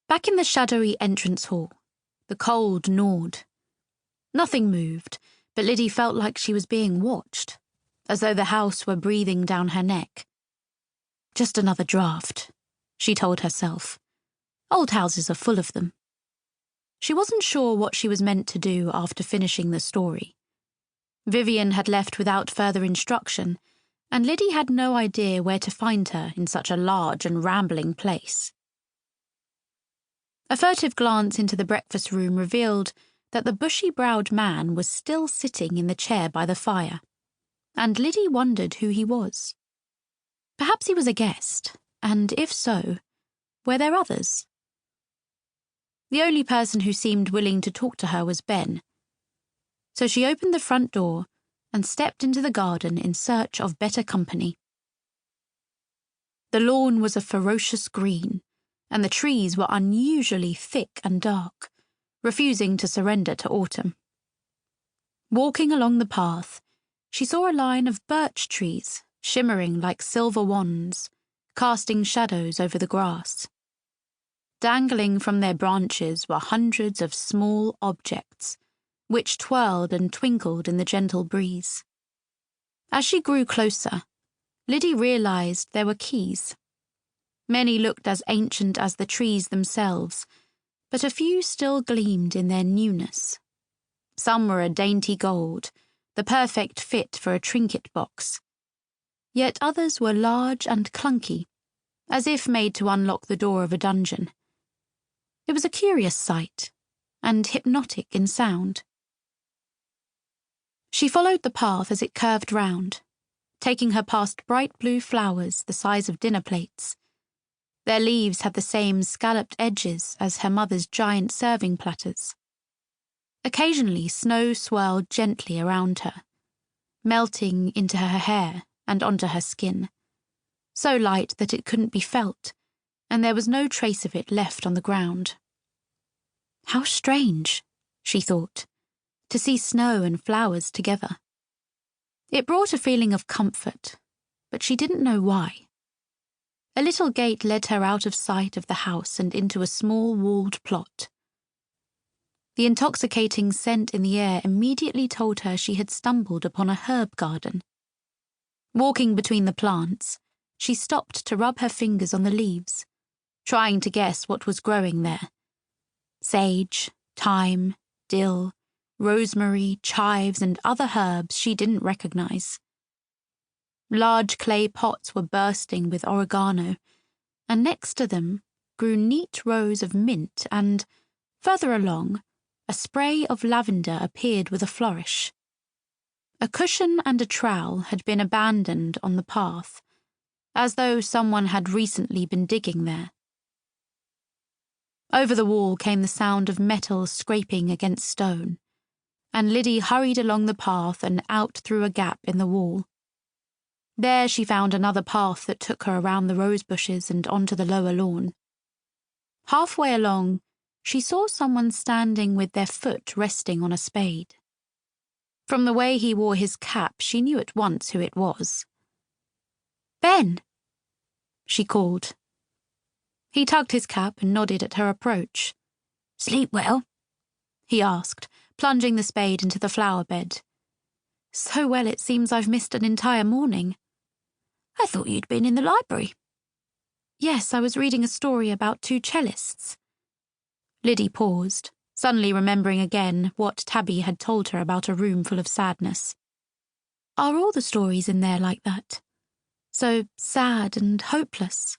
Back in the shadowy entrance hall, the cold gnawed. Nothing moved, but Liddy felt like she was being watched, as though the house were breathing down her neck. Just another draft, she told herself. Old houses are full of them. She wasn't sure what she was meant to do after finishing the story. Vivian had left without further instruction, and Liddy had no idea where to find her in such a large and rambling place. A furtive glance into the breakfast room revealed that the bushy-browed man was still sitting in the chair by the fire, and Liddy wondered who he was. Perhaps he was a guest, and if so, were there others? The only person who seemed willing to talk to her was Ben, so she opened the front door and stepped into the garden in search of better company. The lawn was a ferocious green, and the trees were unusually thick and dark, refusing to surrender to autumn. Walking along the path, she saw a line of birch trees shimmering like silver wands, casting shadows over the grass. Dangling from their branches were hundreds of small objects, which twirled and twinkled in the gentle breeze. As she grew closer, Liddy realized there were keys. Many looked as ancient as the trees themselves, but a few still gleamed in their newness. Some were a dainty gold, the perfect fit for a trinket box. Yet others were large and clunky, as if made to unlock the door of a dungeon. It was a curious sight, and hypnotic in sound. She followed the path as it curved round, taking her past bright blue flowers the size of dinner plates. Their leaves had the same scalloped edges as her mother's giant serving platters. Occasionally, snow swirled gently around her, melting into her hair and onto her skin, so light that it couldn't be felt, and there was no trace of it left on the ground. How strange, she thought, to see snow and flowers together. It brought a feeling of comfort, but she didn't know why. A little gate led her out of sight of the house and into a small walled plot. The intoxicating scent in the air immediately told her she had stumbled upon a herb garden. Walking between the plants, she stopped to rub her fingers on the leaves, trying to guess what was growing there. Sage, thyme, dill, rosemary, chives, and other herbs she didn't recognize. Large clay pots were bursting with oregano, and next to them grew neat rows of mint and, further along, a spray of lavender appeared with a flourish. A cushion and a trowel had been abandoned on the path, as though someone had recently been digging there. Over the wall came the sound of metal scraping against stone, and Liddy hurried along the path and out through a gap in the wall. There she found another path that took her around the rose bushes and onto the lower lawn. Halfway along, she saw someone standing with their foot resting on a spade. From the way he wore his cap, she knew at once who it was. "Ben!" she called. He tugged his cap and nodded at her approach. "Sleep well?" he asked, plunging the spade into the flower bed. "So well it seems I've missed an entire morning." "I thought you'd been in the library." "Yes, I was reading a story about two cellists." Liddy paused, suddenly remembering again what Tabby had told her about a room full of sadness. Are all the stories in there like that? So sad and hopeless?